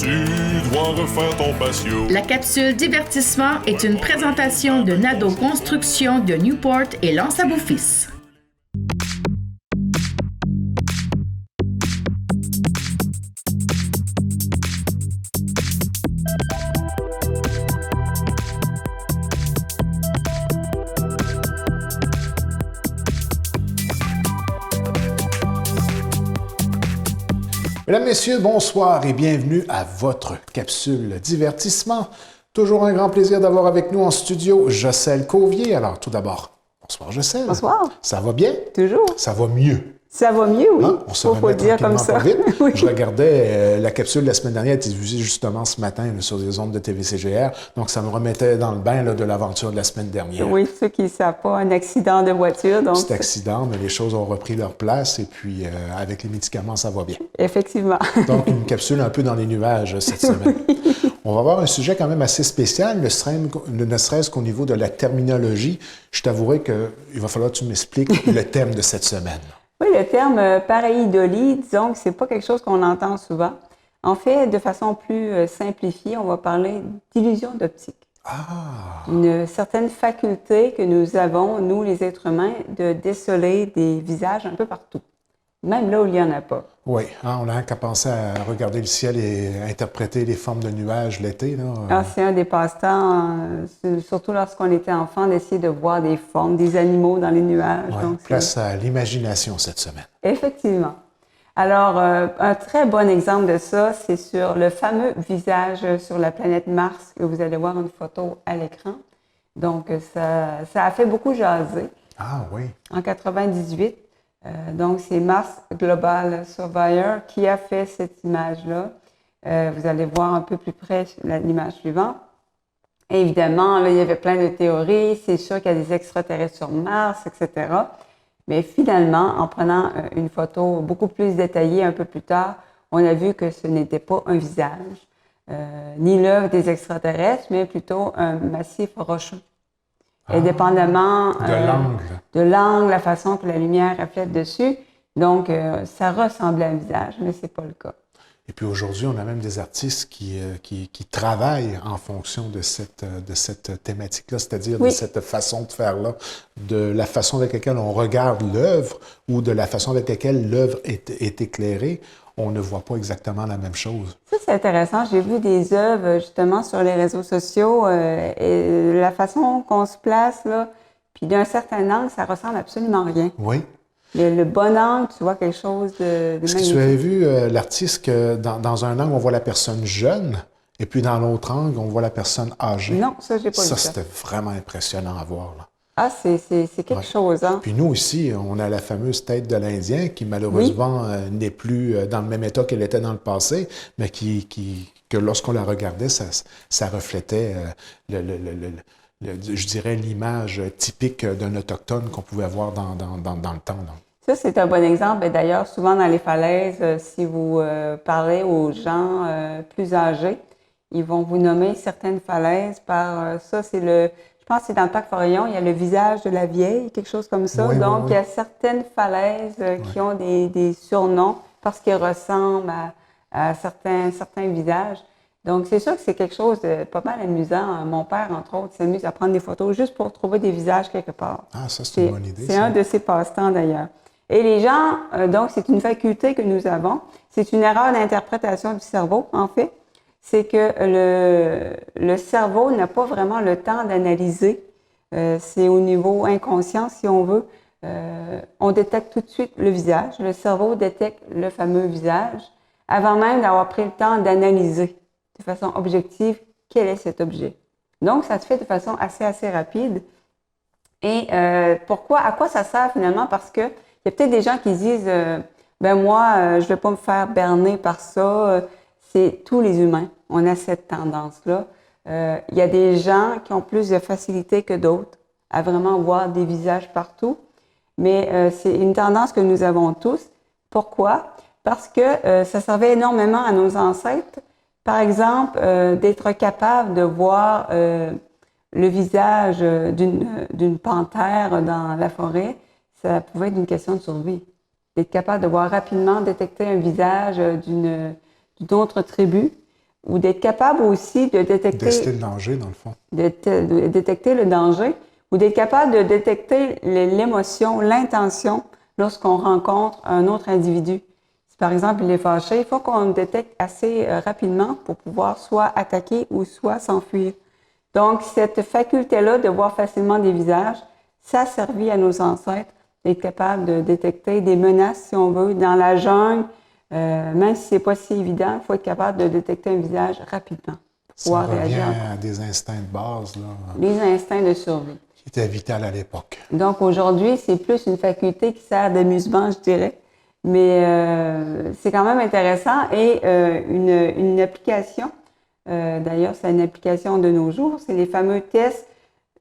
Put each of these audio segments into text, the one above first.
Tu dois refaire ton patio. La capsule divertissement est une présentation de Nadeau Construction de Newport et Lance à Beau-Fils. Mesdames, Messieurs, bonsoir et bienvenue à votre capsule divertissement. Toujours un grand plaisir d'avoir avec nous en studio Jocelyne Cauvier. Alors, tout d'abord, bonsoir Jocelyne. Bonsoir. Ça va bien? Toujours. Ça va mieux. Ça va mieux, oui. Hein? On se remet faut dire comme ça. pas vite. Oui. Je regardais la capsule de la semaine dernière, elle était diffusée justement ce matin là, sur les ondes de TVCGR. Donc, ça me remettait dans le bain là, de l'aventure de la semaine dernière. Oui, ceux qui ne savent pas, un accident de voiture. Donc... Petit accident, mais les choses ont repris leur place et puis avec les médicaments, ça va bien. Effectivement. Donc, une capsule un peu dans les nuages cette semaine. On va avoir un sujet quand même assez spécial, ne serait-ce qu'au niveau de la terminologie. Je t'avouerai qu'il va falloir que tu m'expliques le thème de cette semaine. Oui, le terme pareidolie, disons que ce n'est pas quelque chose qu'on entend souvent. En fait, de façon plus simplifiée, on va parler d'illusion d'optique. Ah! Une certaine faculté que nous avons, nous les êtres humains, de déceler des visages un peu partout, même là où il n'y en a pas. Oui, hein, on n'a qu'à penser à regarder le ciel et interpréter les formes de nuages l'été. Ah, c'est un des passe-temps, surtout lorsqu'on était enfant, d'essayer de voir des formes, des animaux dans les nuages. Ouais, donc, place à l'imagination cette semaine. Effectivement. Alors, un très bon exemple de ça, c'est sur le fameux visage sur la planète Mars, que vous allez voir une photo à l'écran. Donc, ça a fait beaucoup jaser. Ah oui. En 98. Donc, c'est Mars Global Surveyor qui a fait cette image-là. Vous allez voir un peu plus près l'image suivante. Et évidemment, là, il y avait plein de théories. C'est sûr qu'il y a des extraterrestres sur Mars, etc. Mais finalement, en prenant une photo beaucoup plus détaillée un peu plus tard, on a vu que ce n'était pas un visage, ni l'œuvre des extraterrestres, mais plutôt un massif rocheux. Et dépendamment de l'angle, la façon que la lumière reflète dessus. Donc, ça ressemblait à un visage, mais ce n'est pas le cas. Et puis aujourd'hui, on a même des artistes qui travaillent en fonction de cette thématique-là, c'est-à-dire de cette façon de faire-là, de la façon avec laquelle on regarde l'œuvre ou de la façon avec laquelle l'œuvre est éclairée. On ne voit pas exactement la même chose. Ça, c'est intéressant. J'ai vu des œuvres, justement, sur les réseaux sociaux et la façon qu'on se place, là, puis d'un certain angle, ça ressemble absolument à rien. Oui. Le bon angle, tu vois quelque chose de Est-ce magnifique. que tu avais vu l'artiste que dans un angle, on voit la personne jeune et puis dans l'autre angle, on voit la personne âgée? Non, ça, j'ai pas vu ça. Ça, c'était vraiment impressionnant à voir, là. Ah, c'est quelque chose, hein? Puis nous, ici, on a la fameuse tête de l'Indien qui, malheureusement, n'est plus dans le même état qu'elle était dans le passé, mais que lorsqu'on la regardait, ça reflétait, je dirais, l'image typique d'un autochtone qu'on pouvait voir dans le temps. Donc. Ça, c'est un bon exemple. Et d'ailleurs, souvent dans les falaises, si vous parlez aux gens plus âgés, ils vont vous nommer certaines falaises par ça, je pense que c'est dans le parc Forillon, il y a le visage de la vieille, quelque chose comme ça. Oui, donc, oui. il y a certaines falaises qui ont des surnoms parce qu'ils ressemblent à certains visages. Donc, c'est sûr que c'est quelque chose de pas mal amusant. Mon père, entre autres, s'amuse à prendre des photos juste pour trouver des visages quelque part. Ah, ça, c'est une bonne idée. C'est un de ses passe-temps, d'ailleurs. Et les gens, donc, c'est une faculté que nous avons. C'est une erreur d'interprétation du cerveau, en fait. C'est que le cerveau n'a pas vraiment le temps d'analyser. C'est au niveau inconscient, si on veut. On détecte tout de suite le visage. Le cerveau détecte le fameux visage avant même d'avoir pris le temps d'analyser de façon objective quel est cet objet. Donc, ça se fait de façon assez rapide. Et à quoi ça sert finalement? Parce que il y a peut-être des gens qui disent moi, je ne vais pas me faire berner par ça. C'est tous les humains. On a cette tendance-là. Il y a des gens qui ont plus de facilité que d'autres à vraiment voir des visages partout. Mais c'est une tendance que nous avons tous. Pourquoi? Parce que ça servait énormément à nos ancêtres. Par exemple, d'être capable de voir le visage d'une panthère dans la forêt, ça pouvait être une question de survie. D'être capable de voir rapidement détecter un visage d'une autre tribu. ou d'être capable aussi de détecter... Détecter le danger, dans le fond. De détecter le danger, ou d'être capable de détecter l'émotion, l'intention lorsqu'on rencontre un autre individu. Si par exemple il est fâché, il faut qu'on le détecte assez rapidement pour pouvoir soit attaquer ou soit s'enfuir. Donc, cette faculté-là de voir facilement des visages, ça a servi à nos ancêtres d'être capable de détecter des menaces, si on veut, dans la jungle. Même si c'est pas si évident, il faut être capable de détecter un visage rapidement pour pouvoir réagir. Ça revient à des instincts de base, là. Les instincts de survie. Qui étaient vitaux à l'époque. Donc, aujourd'hui, c'est plus une faculté qui sert d'amusement, je dirais. Mais c'est quand même intéressant. Et une application, d'ailleurs, c'est une application de nos jours, c'est les fameux tests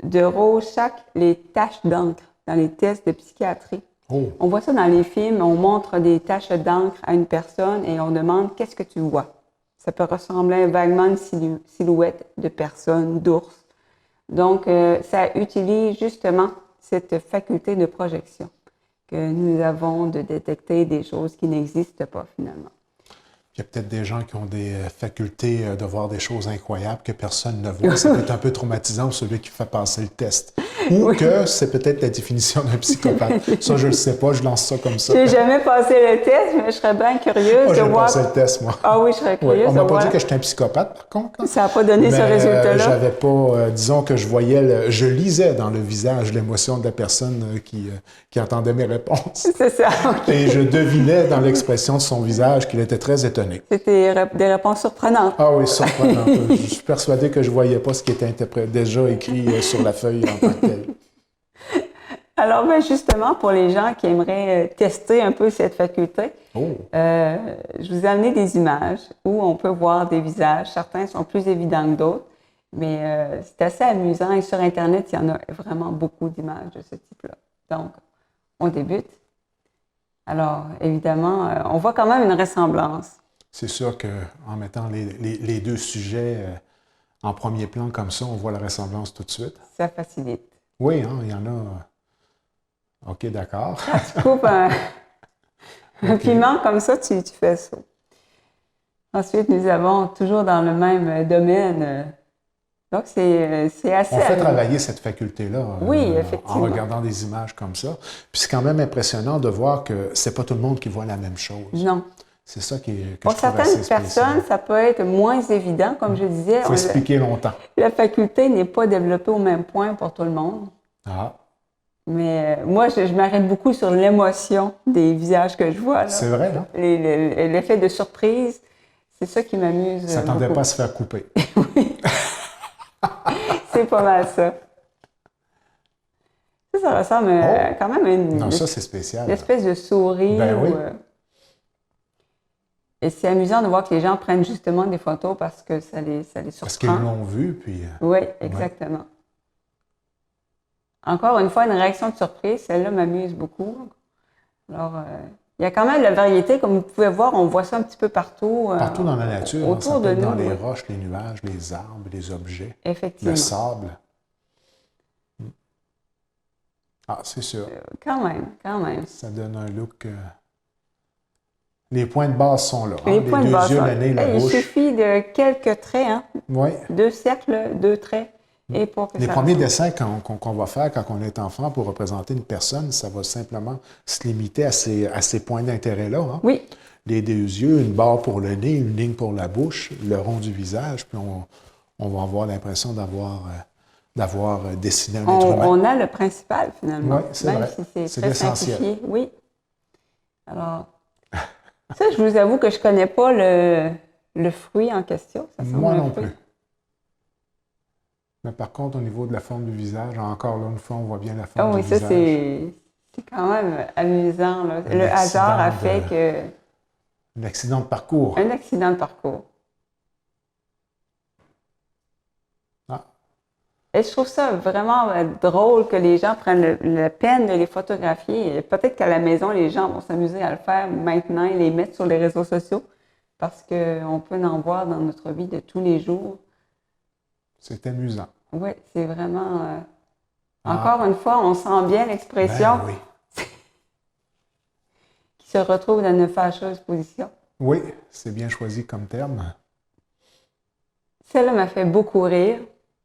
de Rorschach, les taches d'encre, dans les tests de psychiatrie. Oh. On voit ça dans les films, on montre des taches d'encre à une personne et on demande « qu'est-ce que tu vois ?» Ça peut ressembler vaguement à une silhouette de personne, d'ours. Donc, ça utilise justement cette faculté de projection que nous avons de détecter des choses qui n'existent pas finalement. Il y a peut-être des gens qui ont des facultés de voir des choses incroyables que personne ne voit. Ça peut être un peu traumatisant pour celui qui fait passer le test. Ou oui. Que c'est peut-être la définition d'un psychopathe. Ça, je ne le sais pas, je lance ça comme ça. Je n'ai jamais passé le test, mais je serais bien curieuse moi, de voir... J'ai passé le test, moi. Ah oui, je serais curieuse on de m'a voir... pas dit que j'étais un psychopathe, par contre. Là. Ça n'a pas donné ce résultat-là. J'avais pas... disons que je voyais... je lisais dans le visage l'émotion de la personne qui entendait mes réponses. C'est ça, OK. Et je devinais dans l'expression de son visage qu'il était très étonné. C'était des réponses surprenantes. Ah oui, surprenantes. Je suis persuadé que je ne voyais pas ce qui était déjà écrit sur la feuille en tant que tel. Alors, ben justement, pour les gens qui aimeraient tester un peu cette faculté, je vous ai amené des images où on peut voir des visages. Certains sont plus évidents que d'autres, mais c'est assez amusant. Et sur Internet, il y en a vraiment beaucoup d'images de ce type-là. Donc, on débute. Alors, évidemment, on voit quand même une ressemblance. C'est sûr qu'en mettant les deux sujets en premier plan comme ça, on voit la ressemblance tout de suite. Ça facilite. Oui, hein, il y en a... OK, d'accord. Quand tu coupes un piment comme ça, tu fais ça. Ensuite, nous avons toujours dans le même domaine. Donc, c'est assez... On fait travailler cette faculté-là oui, effectivement. En regardant des images comme ça. Puis c'est quand même impressionnant de voir que c'est pas tout le monde qui voit la même chose. Non. C'est ça que pour je trouve certaines assez spécial. personnes, ça peut être moins évident, comme je disais. Il faut expliquer longtemps. La faculté n'est pas développée au même point pour tout le monde. Ah. Mais moi, je m'arrête beaucoup sur l'émotion des visages que je vois. C'est vrai, non? L'effet de surprise, c'est ça qui m'amuse. Ça ne s'attendait pas à se faire couper. Oui. C'est pas mal ça. Ça ressemble quand même à une... Non, ça, c'est spécial. Une espèce de souris. Ben oui. Et c'est amusant de voir que les gens prennent justement des photos parce que ça les surprend. Parce qu'ils l'ont vu, puis... Oui, exactement. Ouais. Encore une fois, une réaction de surprise, celle-là m'amuse beaucoup. Alors, il y a quand même de la variété. Comme vous pouvez voir, on voit ça un petit peu partout. Partout dans la nature. Autour de nous. Dans les roches, les nuages, les arbres, les objets. Effectivement. Le sable. Ah, c'est sûr. Quand même. Ça donne un look... Les points de base sont là. Les points de base. Yeux, le nez, la bouche. Il suffit de quelques traits, hein? Oui. 2 cercles, 2 traits. Et pour que les premiers dessins qu'on va faire quand on est enfant pour représenter une personne, ça va simplement se limiter à ces points d'intérêt-là. Hein? Oui. Les 2 yeux, une barre pour le nez, une ligne pour la bouche, le rond du visage, puis on va avoir l'impression d'avoir dessiné un être humain. On a le principal, finalement. Oui, c'est vrai. Si c'est très l'essentiel. simplifié. Oui. Alors, ça, je vous avoue que je ne connais pas le fruit en question. Ça moi non plus. Mais par contre, au niveau de la forme du visage, encore là, une fois, on voit bien la forme du visage. Ah oui, ça, c'est quand même amusant. Là. Le hasard a fait que... Un accident de parcours. Un accident de parcours. Ah. Et je trouve ça vraiment drôle que les gens prennent la peine de les photographier. Peut-être qu'à la maison, les gens vont s'amuser à le faire maintenant et les mettre sur les réseaux sociaux parce qu'on peut en voir dans notre vie de tous les jours. C'est amusant. Oui, c'est vraiment... Encore une fois, on sent bien l'expression qui se retrouve dans une fâcheuse position. Oui, c'est bien choisi comme terme. Celle-là m'a fait beaucoup rire.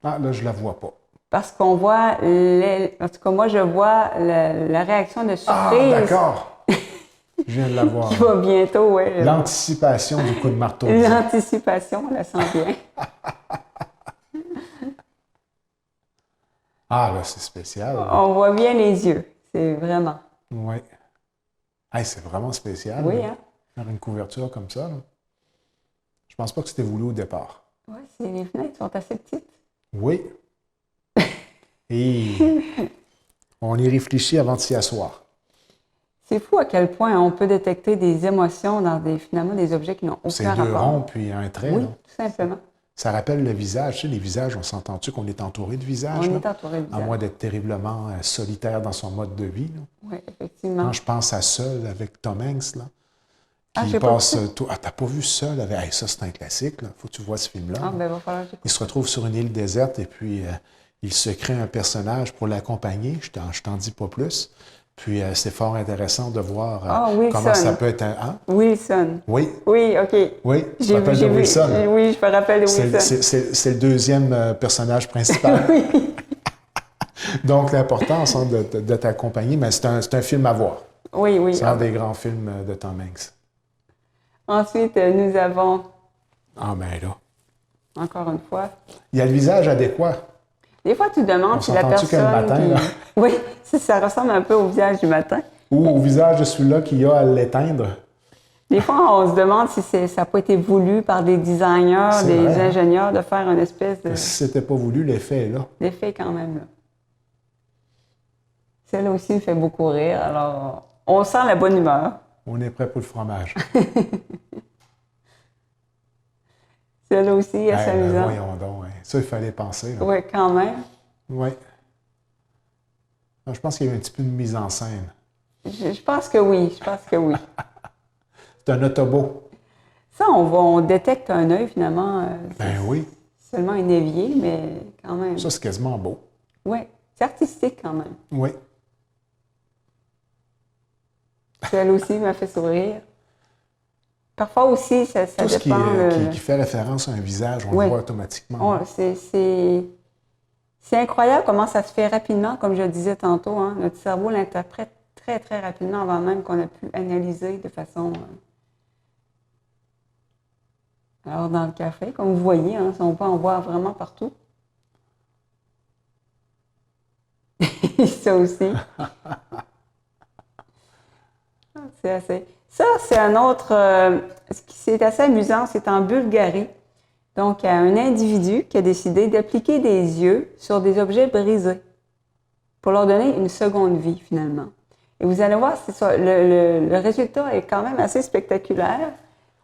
Ah, là, je la vois pas. Parce qu'on voit, en tout cas, moi, je vois la réaction de Ah, surprise d'accord. Je viens de la voir. qui va bientôt, oui. L'anticipation du coup de marteau. L'anticipation, on la sent bien. Ah, là, c'est spécial. On voit bien les yeux, c'est vraiment. Oui. Hey, c'est vraiment spécial. Oui, là. hein? Faire une couverture comme ça. Là. Je pense pas que c'était voulu au départ. Oui, les fenêtres sont assez petites. Oui. Et on y réfléchit avant de s'y asseoir. C'est fou à quel point on peut détecter des émotions dans finalement des objets qui n'ont aucun C'est rapport. deux ronds puis un trait. Oui, là. tout simplement. Ça rappelle le visage. Tu sais, les visages, on s'entend-tu qu'on est entouré de visages? On là? est entouré de À visages. moins d'être terriblement solitaire dans son mode de vie. Là. Oui, effectivement. Quand je pense à Seul avec Tom Hanks, là, qui j'ai pas passe... vu. Ah, t'as pas vu Seul? Avec... Hey, ça, c'est un classique. Il faut que tu vois ce film-là. Ah, ben, il va falloir que j'écoute. Il se retrouve sur une île déserte et puis il se crée un personnage pour l'accompagner. Je t'en dis pas plus. Puis c'est fort intéressant de voir comment ça peut être un... Hein? Wilson. Oui, Oui, OK. oui, tu te J'ai rappelles vu, de Wilson. Oui, je me rappelle de Wilson. C'est le deuxième personnage principal. Donc, l'importance de t'accompagner, mais c'est un film à voir. Oui, oui. C'est un des grands films de Tom Hanks. Ensuite, nous avons, Ah, ben là. encore une fois, Il y a le visage adéquat. des fois, tu demandes On si la s'entend-tu que personne... le matin, là? Oui, ça ressemble un peu au visage du matin. Ou au visage de celui-là qui a à l'éteindre. Des fois, on se demande si ça n'a pas été voulu par des designers, C'est des vrai, hein? ingénieurs de faire une espèce Si c'était pas voulu, l'effet est là. d'effet quand même. Là. Celle-là aussi me fait beaucoup rire. Alors, on sent la bonne humeur. On est prêt pour le fromage. Celle-là aussi est assez Ben, amusante. voyons donc. Hein. Ça, il fallait penser. Là. Oui, quand même. Oui. Je pense qu'il y a eu un petit peu de mise en scène. Je pense que oui. Je pense que oui. C'est un autobo. Ça, on détecte un œil finalement. Ben oui. C'est seulement un évier, mais quand même. Ça, c'est quasiment beau. Oui, c'est artistique quand même. Oui. Celle aussi m'a fait sourire. Parfois aussi, ça Tout ce dépend. qui fait référence à un visage, on Oui. le voit automatiquement. C'est incroyable comment ça se fait rapidement, comme je le disais tantôt. Hein. Notre cerveau l'interprète très, très rapidement avant même qu'on ait pu analyser de façon... Alors, dans le café, comme vous voyez, hein, on peut en voir vraiment partout. Ça aussi. C'est assez... Ça, c'est un autre... ce qui c'est assez amusant, c'est en Bulgarie. Donc, il y a un individu qui a décidé d'appliquer des yeux sur des objets brisés pour leur donner une seconde vie, finalement. Et vous allez voir, c'est ça, le résultat est quand même assez spectaculaire.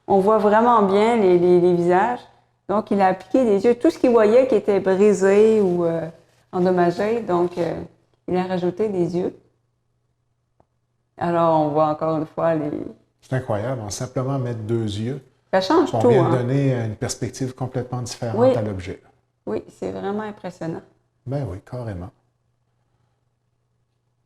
On voit vraiment bien les visages. Donc, il a appliqué des yeux, tout ce qu'il voyait qui était brisé ou endommagé. Donc, il a rajouté des yeux. Alors, on voit encore une fois les... C'est incroyable. On simplement mettre deux yeux. Ça change On tout, vient de hein? donner une perspective complètement différente Oui. à l'objet. Oui, c'est vraiment impressionnant. Ben oui, carrément.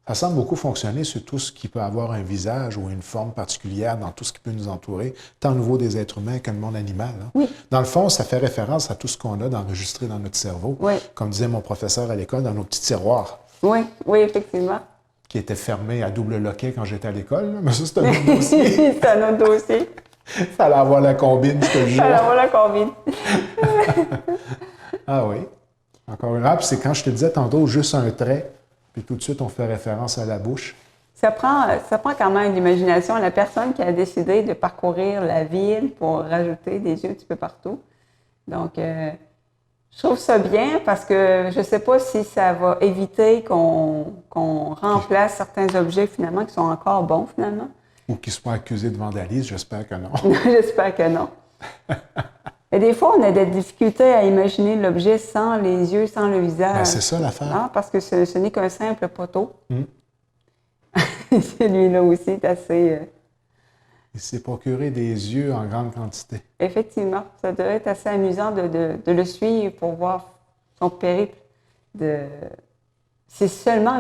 Ça semble beaucoup fonctionner sur tout ce qui peut avoir un visage ou une forme particulière dans tout ce qui peut nous entourer, tant au niveau des êtres humains que le monde animal. Hein. Oui. Dans le fond, ça fait référence à tout ce qu'on a d'enregistré dans notre cerveau. Oui. Comme disait mon professeur à l'école, dans nos petits tiroirs, Oui, oui, effectivement. qui étaient fermés à double loquet quand j'étais à l'école. là. Mais ça, c'est un autre dossier. C'est un autre dossier. Fallait avoir la combine, je te jure. Alors, on la combine. Ah oui. Encore une rap, c'est quand je te disais tantôt juste un trait, puis tout de suite on fait référence à la bouche. Ça prend quand même l'imagination. La personne qui a décidé de parcourir la ville pour rajouter des yeux un petit peu partout. Donc, je trouve ça bien parce que je ne sais pas si ça va éviter qu'on remplace certains objets finalement qui sont encore bons finalement. Ou qu'ils soient accusés de vandalisme, j'espère que non. J'espère que non. Et des fois, on a des difficultés à imaginer l'objet sans les yeux, sans le visage. Ben, c'est ça l'affaire. Ah, parce que ce n'est qu'un simple poteau. Celui-là aussi est assez... Il s'est procuré des yeux en grande quantité. Effectivement, ça devait être assez amusant de le suivre pour voir son périple c'est seulement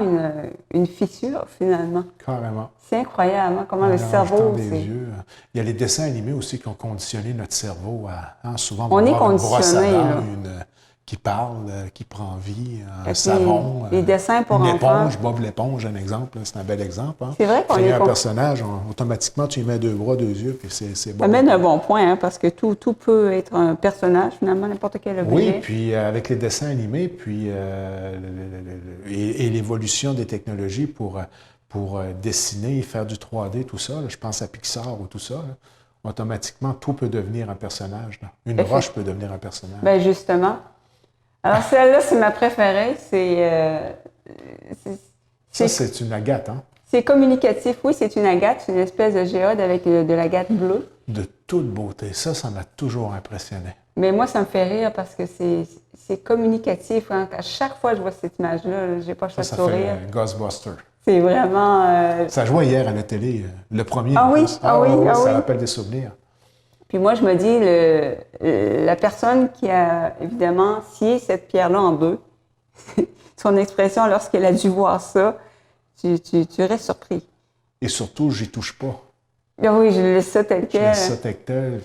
une fissure, finalement. Carrément. C'est incroyable hein, comment En le mélangeant cerveau... des yeux. Il y a les dessins animés aussi qui ont conditionné notre cerveau à souvent On est voir une brosse à conditionné, dents, là. qui parle, qui prend vie, un Et puis, savon, les dessins pour une enfants. éponge, Bob l'éponge, un exemple, c'est un bel exemple. Hein. C'est vrai qu'on Créer est un personnage, automatiquement, tu y mets 2 bras, 2 yeux, puis c'est bon. Ça mène un bon point, hein, parce que tout peut être un personnage, finalement, n'importe quel objet. Oui, puis avec les dessins animés, puis et l'évolution des technologies pour dessiner et faire du 3D, tout ça, là, je pense à Pixar ou tout ça, là, automatiquement, tout peut devenir un personnage. Là. Une roche peut devenir un personnage. Bien, justement. Alors, celle-là, c'est ma préférée. Ça, c'est une agate, hein? C'est communicatif. Oui, c'est une agate, une espèce de géode avec de l'agate bleue. De toute beauté. Ça m'a toujours impressionné. Mais moi, ça me fait rire parce que c'est communicatif. Hein. À chaque fois que je vois cette image-là, j'ai pas le choix de sourire. Ça fait Ghostbuster. C'est vraiment... Ça jouait hier à la télé, le premier. Ah oui, ça rappelle des souvenirs. Puis moi, je me dis, la personne qui a évidemment scié cette pierre-là en deux, son expression lorsqu'elle a dû voir ça, tu restes surpris. Et surtout, j'y touche pas. Ah oui, je laisse ça tel quel. Je laisse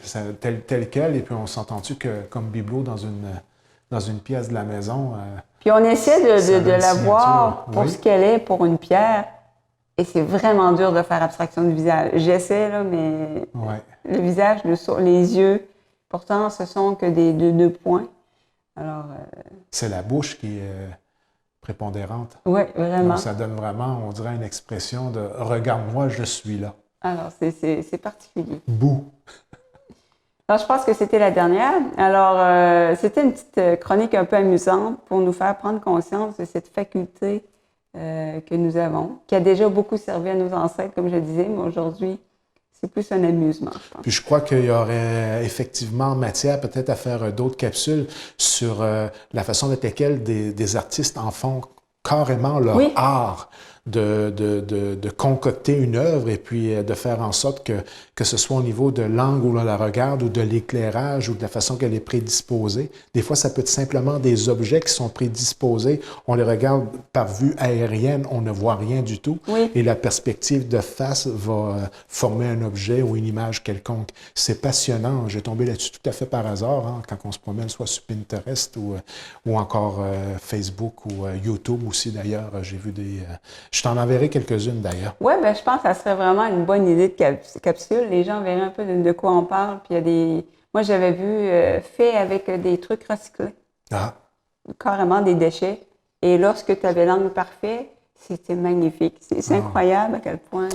ça tel quel, et puis on s'entend-tu que comme bibelot dans une pièce de la maison... puis on essaie de la voir pour oui. ce qu'elle est, pour une pierre, et c'est vraiment dur de faire abstraction du visage. J'essaie, là, mais ouais. Le visage, les yeux, pourtant, ce sont que des deux points. Alors... C'est la bouche qui est prépondérante. Oui, vraiment. Donc, ça donne vraiment, on dirait, une expression de « regarde-moi, je suis là ». Alors, c'est particulier. Bouh! Alors, je pense que c'était la dernière. Alors, c'était une petite chronique un peu amusante pour nous faire prendre conscience de cette faculté que nous avons, qui a déjà beaucoup servi à nos ancêtres, comme je disais, mais aujourd'hui, c'est plus un amusement, je pense. Puis je crois qu'il y aurait effectivement matière peut-être à faire d'autres capsules sur la façon avec laquelle des artistes en font carrément leur art de concocter une œuvre et puis de faire en sorte que ce soit au niveau de l'angle où on la regarde ou de l'éclairage ou de la façon qu'elle est prédisposée. Des fois, ça peut être simplement des objets qui sont prédisposés. On les regarde par vue aérienne, on ne voit rien du tout. Oui. Et la perspective de face va former un objet ou une image quelconque. C'est passionnant. J'ai tombé là-dessus tout à fait par hasard, hein, quand on se promène soit sur Pinterest ou encore Facebook ou YouTube aussi, d'ailleurs. J'ai vu des... Je t'en enverrai quelques-unes, d'ailleurs. Oui, bien, je pense que ça serait vraiment une bonne idée de capsule. Les gens verraient un peu de quoi on parle. Puis il y a des... Moi, j'avais vu fait avec des trucs recyclés. Ah. Carrément des déchets. Et lorsque tu avais l'angle parfait, c'était magnifique. C'est incroyable à quel point...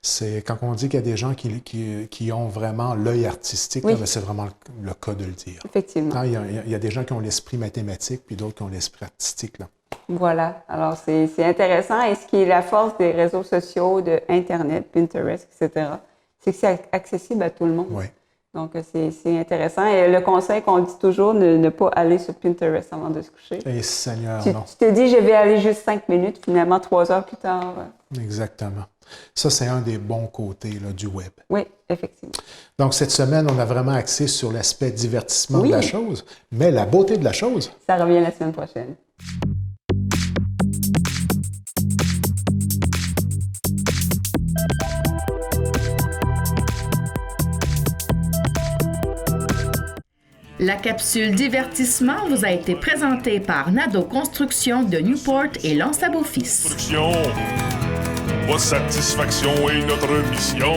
C'est quand on dit qu'il y a des gens qui ont vraiment l'œil artistique, oui. là, c'est vraiment le cas de le dire. Effectivement. Il y a des gens qui ont l'esprit mathématique, puis d'autres qui ont l'esprit artistique, là. Voilà. Alors, c'est intéressant. Et ce qui est la force des réseaux sociaux, de Internet, Pinterest, etc., c'est que c'est accessible à tout le monde. Oui. Donc, c'est intéressant. Et le conseil qu'on dit toujours, ne pas aller sur Pinterest avant de se coucher. Et Seigneur, non. Tu te dis, je vais aller juste 5 minutes, finalement, 3 heures plus tard. Exactement. Ça, c'est un des bons côtés là, du web. Oui, effectivement. Donc, cette semaine, on a vraiment axé sur l'aspect divertissement de la chose, mais la beauté de la chose. Ça revient la semaine prochaine. La capsule divertissement vous a été présentée par Nadeau Construction de Newport et Lance à Beaufils. Votre satisfaction est notre mission.